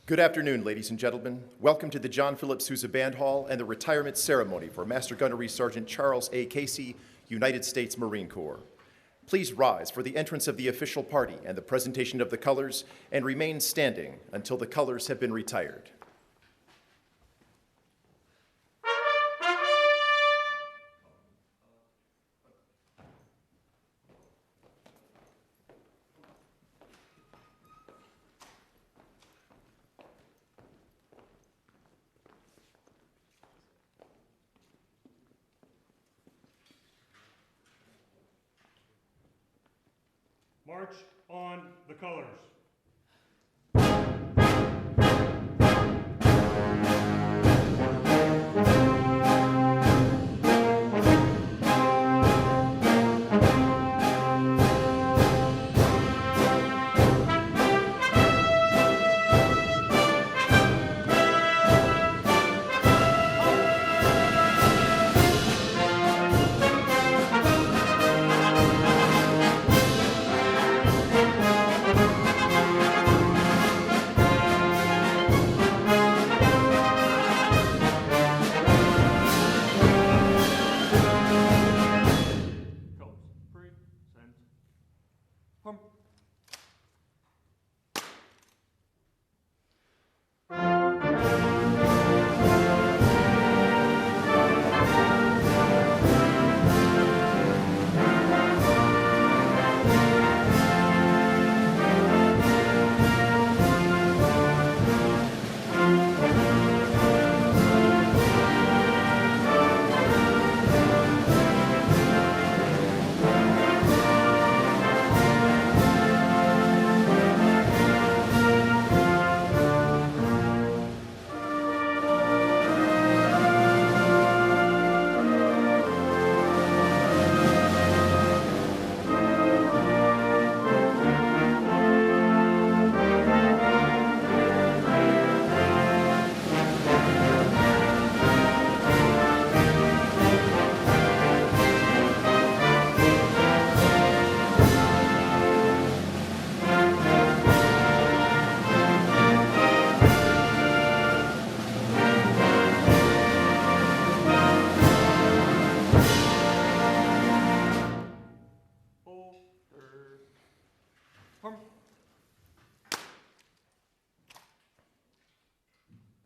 Good afternoon, ladies and gentlemen. Welcome to the John Philip Sousa Band Hall and the retirement ceremony for Master Gunnery Sergeant Charles A. Casey, United States Marine Corps. Please rise for the entrance of the official party and the presentation of the colors, and remain standing until the colors have been retired. March on the colors.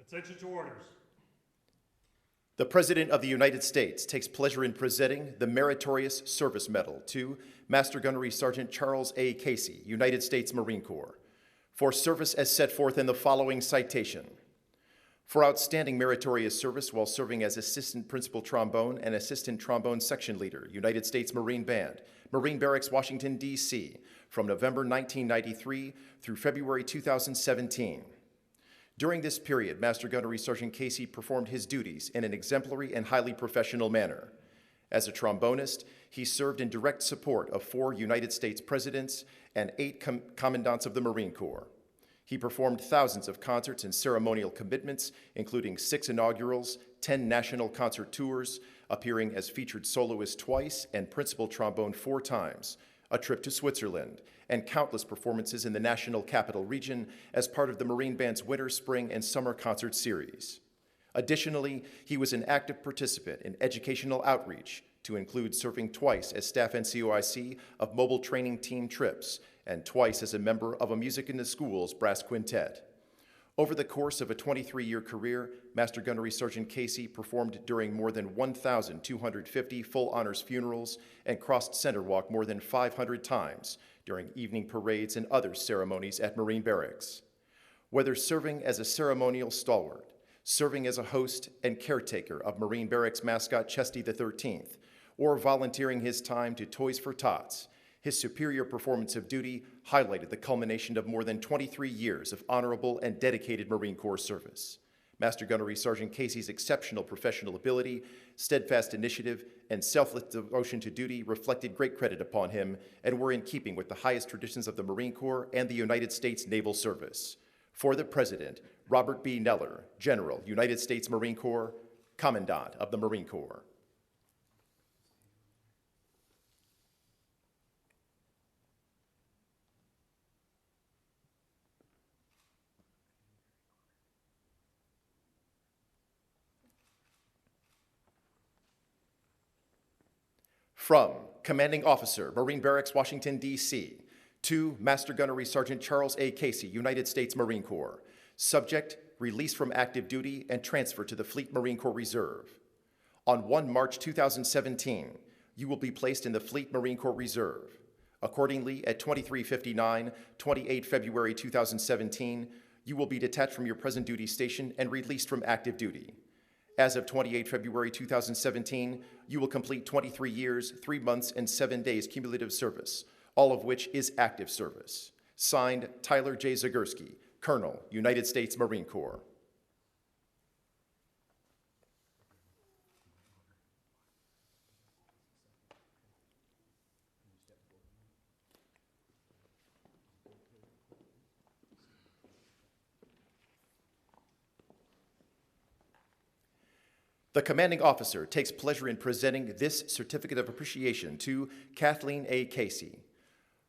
Attention to orders. The President of the United States takes pleasure in presenting the Meritorious Service Medal to Master Gunnery Sergeant Charles A. Casey, United States Marine Corps, for service as set forth in the following citation. For outstanding meritorious service while serving as Assistant Principal Trombone and Assistant Trombone Section Leader, United States Marine Band, Marine Barracks, Washington, D.C., from November 1993 through February 2017. During this period, Master Gunnery Sergeant Casey performed his duties in an exemplary and highly professional manner. As a trombonist, he served in direct support of 4 United States presidents and 8 commandants of the Marine Corps. He performed thousands of concerts and ceremonial commitments, including 6 inaugurals, 10 national concert tours, appearing as featured soloist twice and principal trombone 4 times, a trip to Switzerland, and countless performances in the National Capital Region as part of the Marine Band's winter, spring, and summer concert series. Additionally, he was an active participant in educational outreach, to include serving twice as staff NCOIC of mobile training team trips and twice as a member of a Music in the Schools brass quintet. Over the course of a 23-year career, Master Gunnery Sergeant Casey performed during more than 1,250 full honors funerals and crossed center walk more than 500 times during evening parades and other ceremonies at Marine Barracks. Whether serving as a ceremonial stalwart, serving as a host and caretaker of Marine Barracks mascot Chesty the 13th, or volunteering his time to Toys for Tots, his superior performance of duty highlighted the culmination of more than 23 years of honorable and dedicated Marine Corps service. Master Gunnery Sergeant Casey's exceptional professional ability, steadfast initiative, and selfless devotion to duty reflected great credit upon him and were in keeping with the highest traditions of the Marine Corps and the United States Naval Service. For the President, Robert B. Neller, General, United States Marine Corps, Commandant of the Marine Corps. From Commanding Officer, Marine Barracks, Washington, D.C., to Master Gunnery Sergeant Charles A. Casey, United States Marine Corps. Subject, release from active duty and transfer to the Fleet Marine Corps Reserve. On 1 March 2017, you will be placed in the Fleet Marine Corps Reserve. Accordingly, at 23:59, 28 February 2017, you will be detached from your present duty station and released from active duty. As of 28 February 2017, you will complete 23 years, 3 months, and 7 days cumulative service, all of which is active service. Signed, Tyler J. Zagurski, Colonel, United States Marine Corps. The commanding officer takes pleasure in presenting this certificate of appreciation to Kathleen A. Casey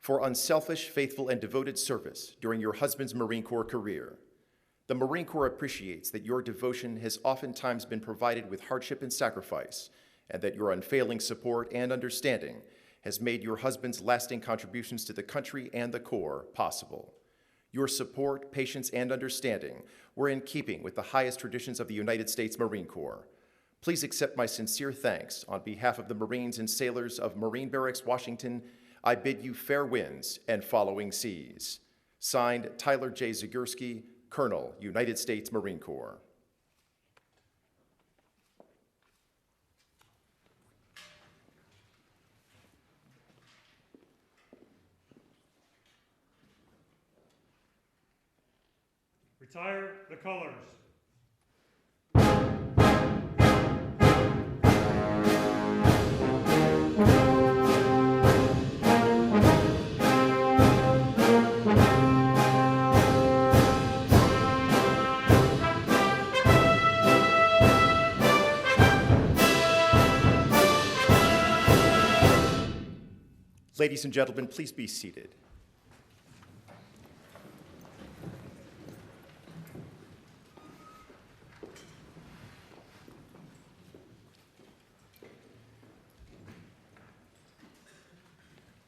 for unselfish, faithful, and devoted service during your husband's Marine Corps career. The Marine Corps appreciates that your devotion has oftentimes been provided with hardship and sacrifice, and that your unfailing support and understanding has made your husband's lasting contributions to the country and the Corps possible. Your support, patience, and understanding were in keeping with the highest traditions of the United States Marine Corps. Please accept my sincere thanks on behalf of the Marines and sailors of Marine Barracks, Washington. I bid you fair winds and following seas. Signed, Tyler J. Zagurski, Colonel, United States Marine Corps. Retire the colors. Ladies and gentlemen, please be seated.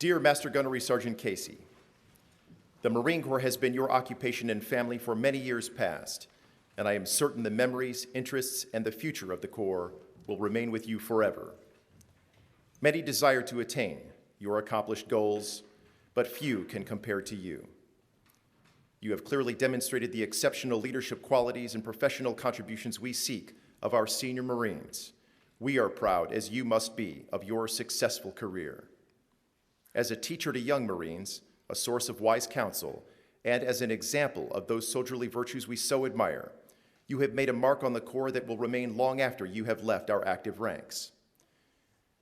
Dear Master Gunnery Sergeant Casey, the Marine Corps has been your occupation and family for many years past, and I am certain the memories, interests, and the future of the Corps will remain with you forever. Many desire to attain your accomplished goals, but few can compare to you. You have clearly demonstrated the exceptional leadership qualities and professional contributions we seek of our senior Marines. We are proud, as you must be, of your successful career. As a teacher to young Marines, a source of wise counsel, and as an example of those soldierly virtues we so admire, you have made a mark on the Corps that will remain long after you have left our active ranks.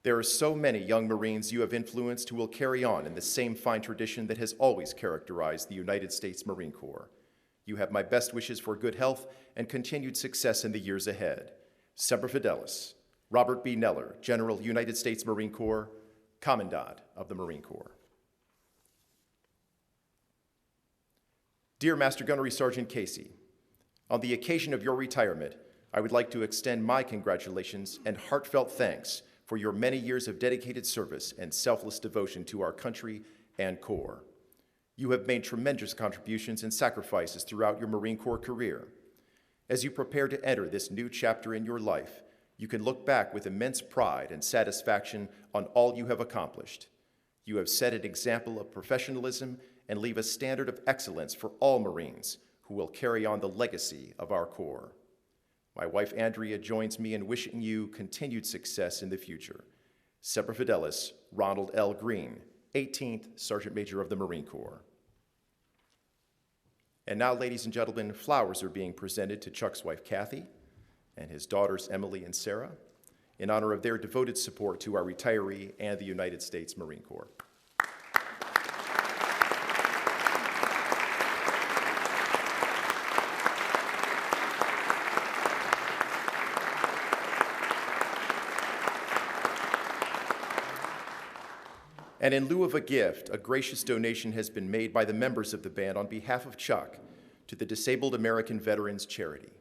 There are so many young Marines you have influenced who will carry on in the same fine tradition that has always characterized the United States Marine Corps. You have my best wishes for good health and continued success in the years ahead. Semper Fidelis, Robert B. Neller, General, United States Marine Corps, Commandant of the Marine Corps. Dear Master Gunnery Sergeant Casey, on the occasion of your retirement, I would like to extend my congratulations and heartfelt thanks for your many years of dedicated service and selfless devotion to our country and Corps. You have made tremendous contributions and sacrifices throughout your Marine Corps career. As you prepare to enter this new chapter in your life, you can look back with immense pride and satisfaction on all you have accomplished. You have set an example of professionalism and leave a standard of excellence for all Marines who will carry on the legacy of our Corps. My wife Andrea joins me in wishing you continued success in the future. Semper Fidelis, Ronald L. Green, 18th Sergeant Major of the Marine Corps. And now, ladies and gentlemen, flowers are being presented to Chuck's wife Kathy and his daughters Emily and Sarah in honor of their devoted support to our retiree and the United States Marine Corps. And in lieu of a gift, a gracious donation has been made by the members of the band on behalf of Chuck to the Disabled American Veterans Charity.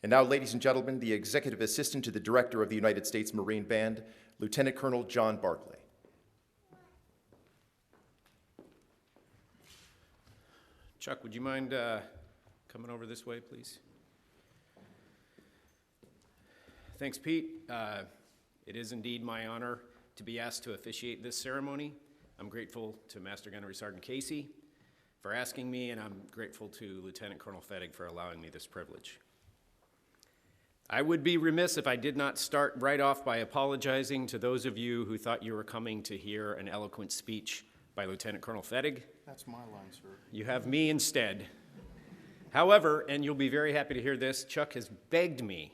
And now, ladies and gentlemen, the Executive Assistant to the Director of the United States Marine Band, Lieutenant Colonel John Barclay. Chuck, would you mind coming over this way, please? Thanks, Pete. It is indeed my honor to be asked to officiate this ceremony. I'm grateful to Master Gunnery Sergeant Casey for asking me, and I'm grateful to Lieutenant Colonel Fettig for allowing me this privilege. I would be remiss if I did not start right off by apologizing to those of you who thought you were coming to hear an eloquent speech by Lieutenant Colonel Fettig. That's my line, sir. You have me instead. However, and you'll be very happy to hear this, Chuck has begged me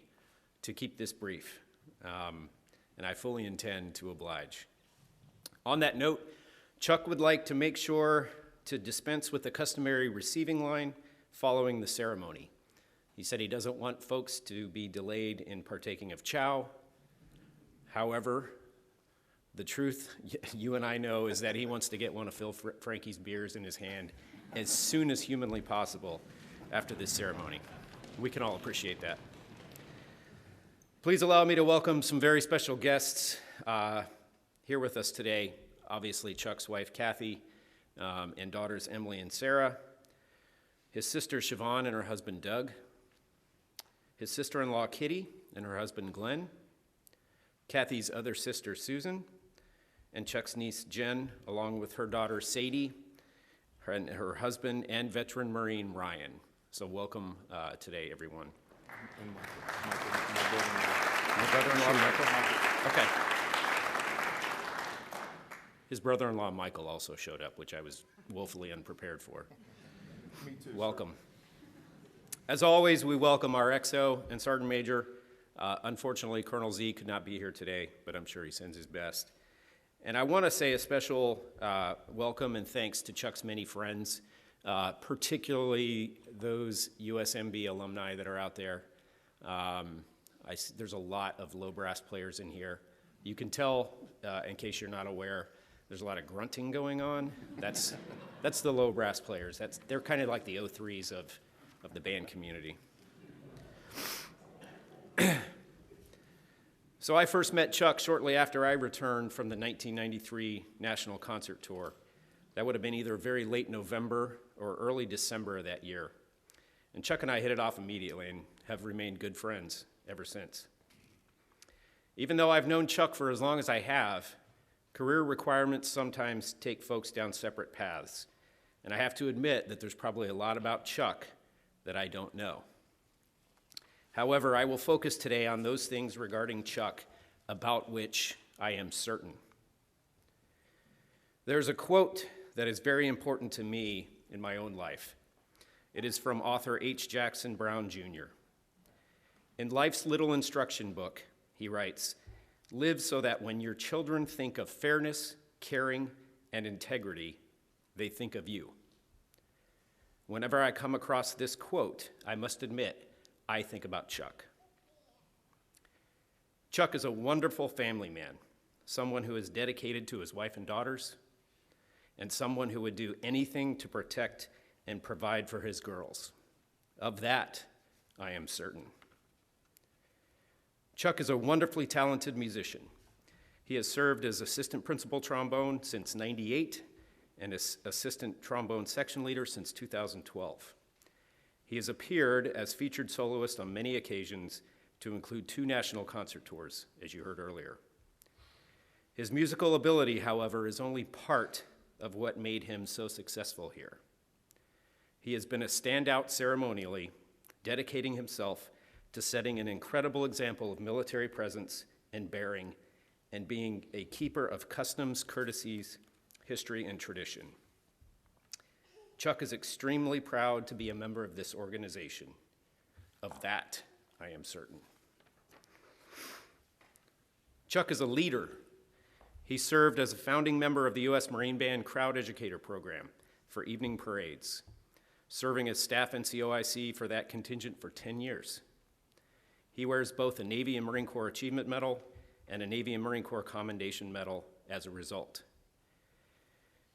to keep this brief, and I fully intend to oblige. On that note, Chuck would like to make sure to dispense with the customary receiving line following the ceremony. He said he doesn't want folks to be delayed in partaking of chow. However, the truth you and I know is that he wants to get one of Phil Frankie's beers in his hand as soon as humanly possible after this ceremony. We can all appreciate that. Please allow me to welcome some very special guests here with us today. Obviously, Chuck's wife, Kathy, and daughters, Emily and Sarah, his sister, Siobhan, and her husband, Doug, his sister-in-law, Kitty, and her husband, Glenn, Kathy's other sister, Susan, and Chuck's niece, Jen, along with her daughter, Sadie, and her husband, and veteran Marine, Ryan. So welcome today, everyone. And my Your brother-in-law, Michael? Okay. His brother-in-law, Michael, also showed up, which I was woefully unprepared for. Me too. Welcome. As always, we welcome our XO and Sergeant Major. Unfortunately, Colonel Z could not be here today, but I'm sure he sends his best. And I want to say a special welcome and thanks to Chuck's many friends, particularly those USMB alumni that are out there. There's a lot of low brass players in here. You can tell, in case you're not aware, there's a lot of grunting going on. That's the low brass players. They're kind of like the 03s of the band community. So I first met Chuck shortly after I returned from the 1993 National Concert Tour. That would have been either very late November or early December of that year. And Chuck and I hit it off immediately and have remained good friends ever since. Even though I've known Chuck for as long as I have, career requirements sometimes take folks down separate paths. And I have to admit that there's probably a lot about Chuck that I don't know. However, I will focus today on those things regarding Chuck about which I am certain. There's a quote that is very important to me in my own life. It is from author H. Jackson Brown, Jr. In life's little instruction book, he writes, "Live so that when your children think of fairness, caring, and integrity, they think of you." Whenever I come across this quote, I must admit, I think about Chuck. Chuck is a wonderful family man, someone who is dedicated to his wife and daughters, and someone who would do anything to protect and provide for his girls. Of that, I am certain. Chuck is a wonderfully talented musician. He has served as assistant principal trombone since '98 and as assistant trombone section leader since 2012. He has appeared as featured soloist on many occasions, to include 2 national concert tours, as you heard earlier. His musical ability, however, is only part of what made him so successful here. He has been a standout ceremonially, dedicating himself to setting an incredible example of military presence and bearing, and being a keeper of customs, courtesies, history, and tradition. Chuck is extremely proud to be a member of this organization. Of that, I am certain. Chuck is a leader. He served as a founding member of the U.S. Marine Band Crowd Educator Program for evening parades, serving as staff NCOIC for that contingent for 10 years. He wears both a Navy and Marine Corps Achievement Medal and a Navy and Marine Corps Commendation Medal as a result.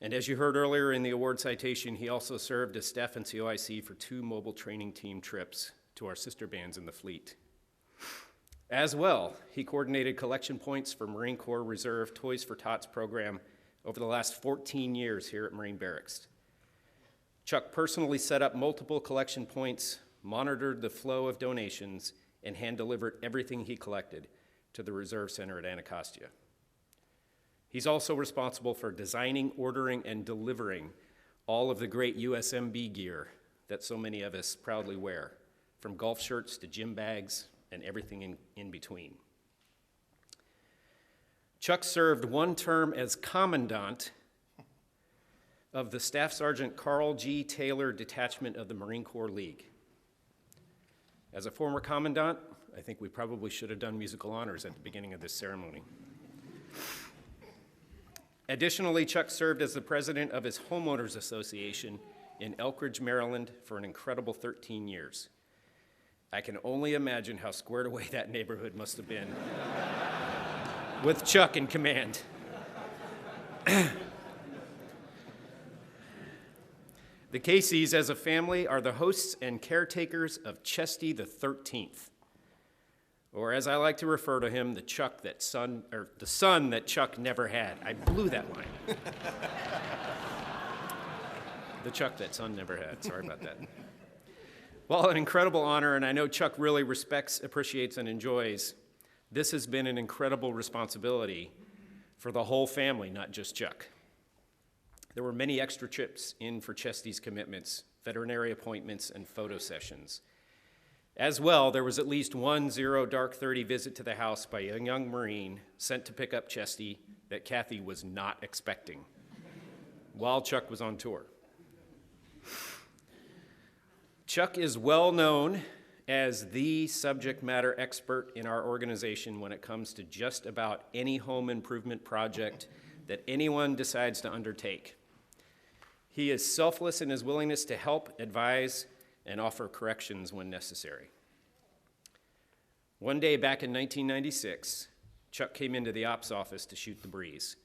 And as you heard earlier in the award citation, he also served as staff NCOIC for 2 mobile training team trips to our sister bands in the fleet. As well, he coordinated collection points for Marine Corps Reserve Toys for Tots program over the last 14 years here at Marine Barracks. Chuck personally set up multiple collection points, monitored the flow of donations, and hand-delivered everything he collected to the Reserve Center at Anacostia. He's also responsible for designing, ordering, and delivering all of the great USMB gear that so many of us proudly wear, from golf shirts to gym bags and everything in between. Chuck served one term as commandant of the Staff Sergeant Carl G. Taylor Detachment of the Marine Corps League. As a former commandant, I think we probably should have done musical honors at the beginning of this ceremony. Additionally, Chuck served as the president of his homeowners association in Elkridge, Maryland for an incredible 13 years. I can only imagine how squared away that neighborhood must have been with Chuck in command. The Caseys, as a family, are the hosts and caretakers of Chesty the 13th, or as I like to refer to him, the son that Chuck never had. I blew that line. The Chuck that son never had. Sorry about that. While an incredible honor, and I know Chuck really respects, appreciates, and enjoys, this has been an incredible responsibility for the whole family, not just Chuck. There were many extra trips in for Chesty's commitments, veterinary appointments, and photo sessions. As well, there was at least one 0-dark-30 visit to the house by a young Marine sent to pick up Chesty that Kathy was not expecting while Chuck was on tour. Chuck is well known as the subject matter expert in our organization when it comes to just about any home improvement project that anyone decides to undertake. He is selfless in his willingness to help, advise, and offer corrections when necessary. One day back in 1996, Chuck came into the ops office to shoot the breeze.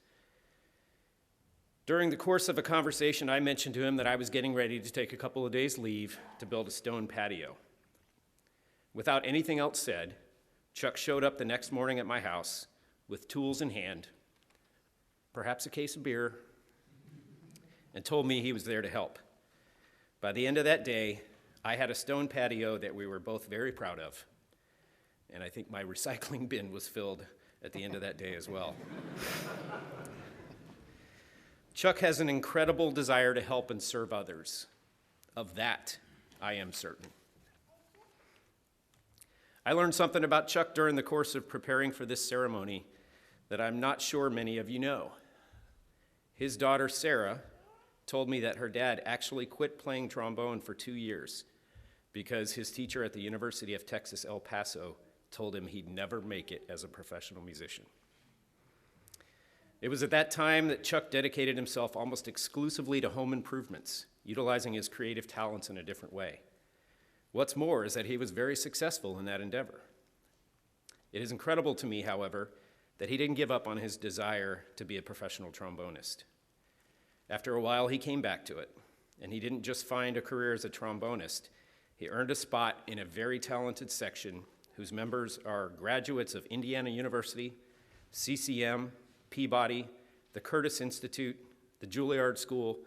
During the course of a conversation, I mentioned to him that I was getting ready to take a couple of days' leave to build a stone patio. Without anything else said, Chuck showed up the next morning at my house with tools in hand, perhaps a case of beer, and told me he was there to help. By the end of that day, I had a stone patio that we were both very proud of, and I think my recycling bin was filled at the end of that day as well. Chuck has an incredible desire to help and serve others. Of that, I am certain. I learned something about Chuck during the course of preparing for this ceremony that I'm not sure many of you know. His daughter, Sarah, told me that her dad actually quit playing trombone for 2 years because his teacher at the University of Texas, El Paso, told him he'd never make it as a professional musician. It was at that time that Chuck dedicated himself almost exclusively to home improvements, utilizing his creative talents in a different way. What's more is that he was very successful in that endeavor. It is incredible to me, however, that he didn't give up on his desire to be a professional trombonist. After a while, he came back to it, and he didn't just find a career as a trombonist. He earned a spot in a very talented section whose members are graduates of Indiana University, CCM, Peabody, the Curtis Institute, the Juilliard School,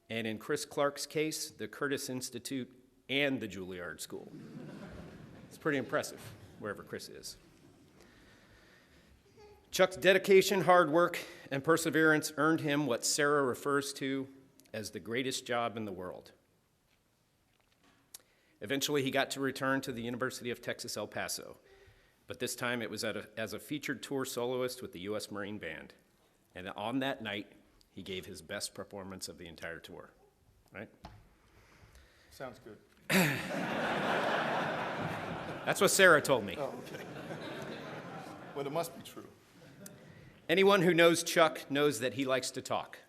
and in Chris Clark's case, the Curtis Institute and the Juilliard School. It's pretty impressive, wherever Chris is. Chuck's dedication, hard work, and perseverance earned him what Sarah refers to as the greatest job in the world. Eventually, he got to return to the University of Texas, El Paso, but this time it was as a featured tour soloist with the U.S. Marine Band. And on that night, he gave his best performance of the entire tour, right? Sounds good. That's what Sarah told me. Oh, okay. Well, it must be true. Anyone who knows Chuck knows that he likes to talk.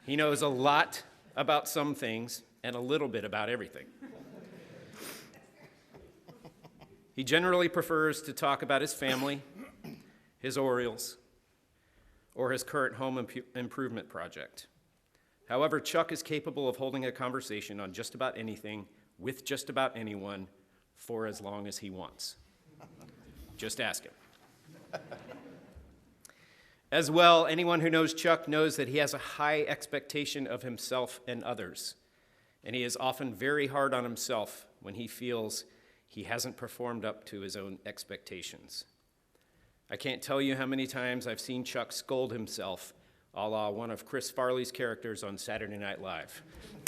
He knows a lot about some things and a little bit about everything. He generally prefers to talk about his family, his Orioles, or his current home improvement project. However, Chuck is capable of holding a conversation on just about anything, with just about anyone, for as long as he wants. Just ask him. As well, anyone who knows Chuck knows that he has a high expectation of himself and others, and he is often very hard on himself when he feels he hasn't performed up to his own expectations. I can't tell you how many times I've seen Chuck scold himself, a la one of Chris Farley's characters on Saturday Night Live.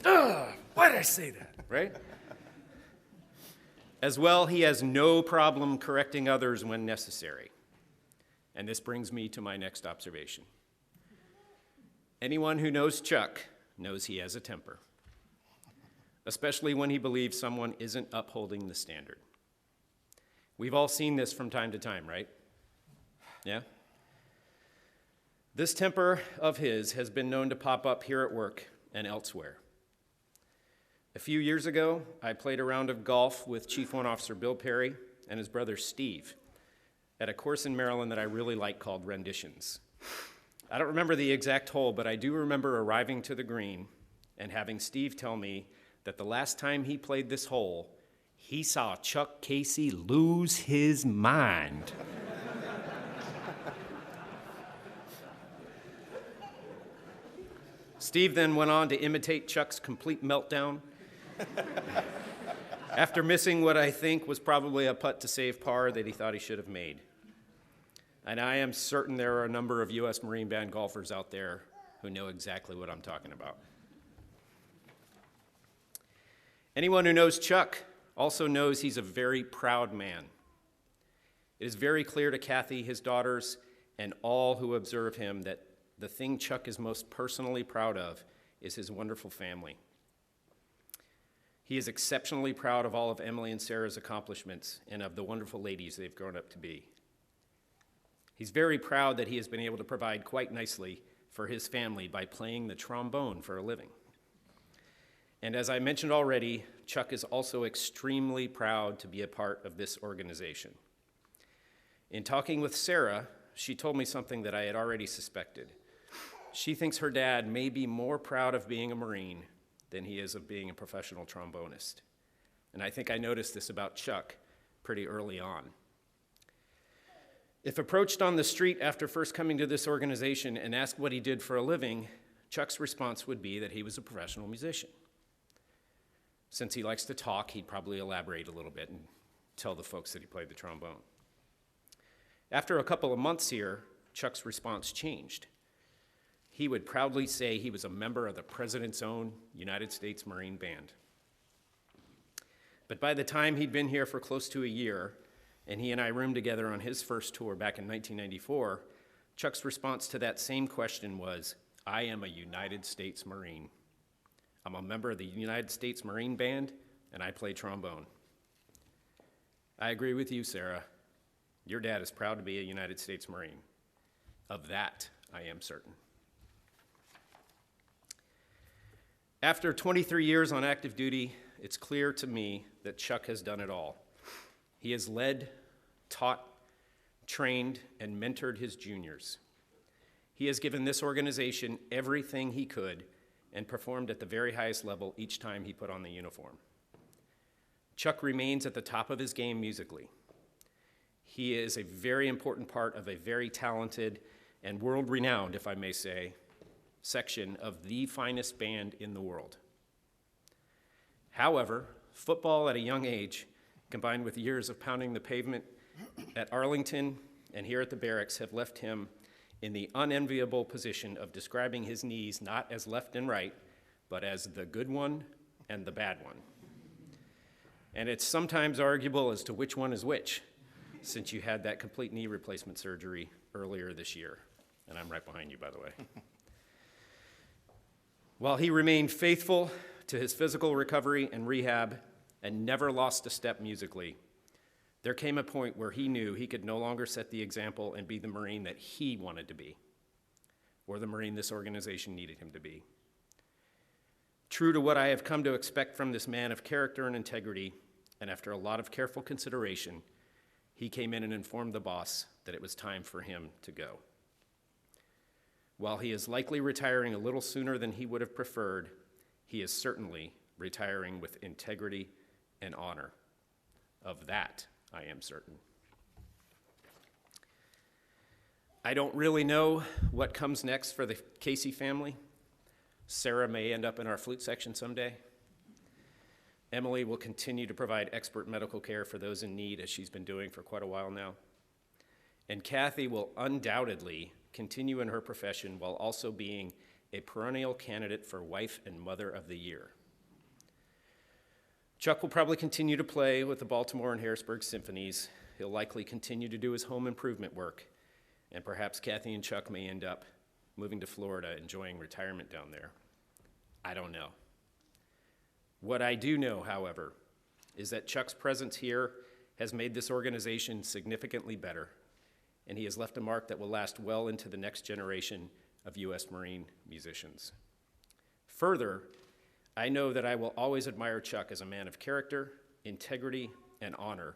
Why did I say that, right? As well, he has no problem correcting others when necessary. And this brings me to my next observation. Anyone who knows Chuck knows he has a temper, especially when he believes someone isn't upholding the standard. We've all seen this from time to time, right? Yeah? This temper of his has been known to pop up here at work and elsewhere. A few years ago, I played a round of golf with Chief One Officer Bill Perry and his brother Steve at a course in Maryland that I really like called Renditions. I don't remember the exact hole, but I do remember arriving to the green and having Steve tell me that the last time he played this hole, he saw Chuck Casey lose his mind. Steve then went on to imitate Chuck's complete meltdown. After missing what I think was probably a putt to save par that he thought he should have made. And I am certain there are a number of U.S. Marine Band golfers out there who know exactly what I'm talking about. Anyone who knows Chuck also knows he's a very proud man. It is very clear to Kathy, his daughters, and all who observe him that the thing Chuck is most personally proud of is his wonderful family. He is exceptionally proud of all of Emily and Sarah's accomplishments and of the wonderful ladies they've grown up to be. He's very proud that he has been able to provide quite nicely for his family by playing the trombone for a living. And as I mentioned already, Chuck is also extremely proud to be a part of this organization. In talking with Sarah, she told me something that I had already suspected. She thinks her dad may be more proud of being a Marine than he is of being a professional trombonist. And I think I noticed this about Chuck pretty early on. If approached on the street after first coming to this organization and asked what he did for a living, Chuck's response would be that he was a professional musician. Since he likes to talk, he'd probably elaborate a little bit and tell the folks that he played the trombone. After a couple of months here, Chuck's response changed. He would proudly say he was a member of the President's own United States Marine Band. But by the time he'd been here for close to a year, and he and I roomed together on his first tour back in 1994, Chuck's response to that same question was, I am a United States Marine. I'm a member of the United States Marine Band, and I play trombone. I agree with you, Sarah. Your dad is proud to be a United States Marine. Of that, I am certain. After 23 years on active duty, it's clear to me that Chuck has done it all. He has led, taught, trained, and mentored his juniors. He has given this organization everything he could and performed at the very highest level each time he put on the uniform. Chuck remains at the top of his game musically. He is a very important part of a very talented and world-renowned, if I may say, section of the finest band in the world. However, football at a young age, combined with years of pounding the pavement at Arlington and here at the barracks, have left him in the unenviable position of describing his knees not as left and right, but as the good one and the bad one. And it's sometimes arguable as to which one is which, since you had that complete knee replacement surgery earlier this year. And I'm right behind you, by the way. While he remained faithful to his physical recovery and rehab and never lost a step musically, there came a point where he knew he could no longer set the example and be the Marine that he wanted to be, or the Marine this organization needed him to be. True to what I have come to expect from this man of character and integrity, and after a lot of careful consideration, he came in and informed the boss that it was time for him to go. While he is likely retiring a little sooner than he would have preferred, he is certainly retiring with integrity and honor. Of that, I am certain. I don't really know what comes next for the Casey family. Sarah may end up in our flute section someday. Emily will continue to provide expert medical care for those in need, as she's been doing for quite a while now. And Kathy will undoubtedly continue in her profession while also being a perennial candidate for Wife and Mother of the Year. Chuck will probably continue to play with the Baltimore and Harrisburg symphonies. He'll likely continue to do his home improvement work, and perhaps Kathy and Chuck may end up moving to Florida, enjoying retirement down there. I don't know. What I do know, however, is that Chuck's presence here has made this organization significantly better, and he has left a mark that will last well into the next generation of U.S. Marine musicians. Further, I know that I will always admire Chuck as a man of character, integrity, and honor,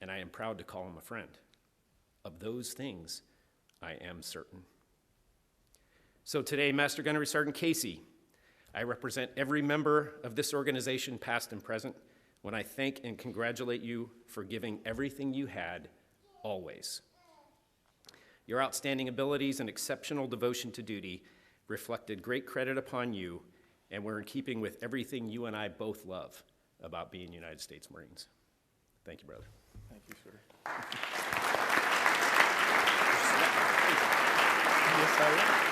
and I am proud to call him a friend. Of those things, I am certain. So today, Master Gunnery Sergeant Casey, I represent every member of this organization, past and present, when I thank and congratulate you for giving everything you had, always. Your outstanding abilities and exceptional devotion to duty reflected great credit upon you, and were in keeping with everything you and I both love about being United States Marines. Thank you, brother. Thank you, sir. Yes, I am.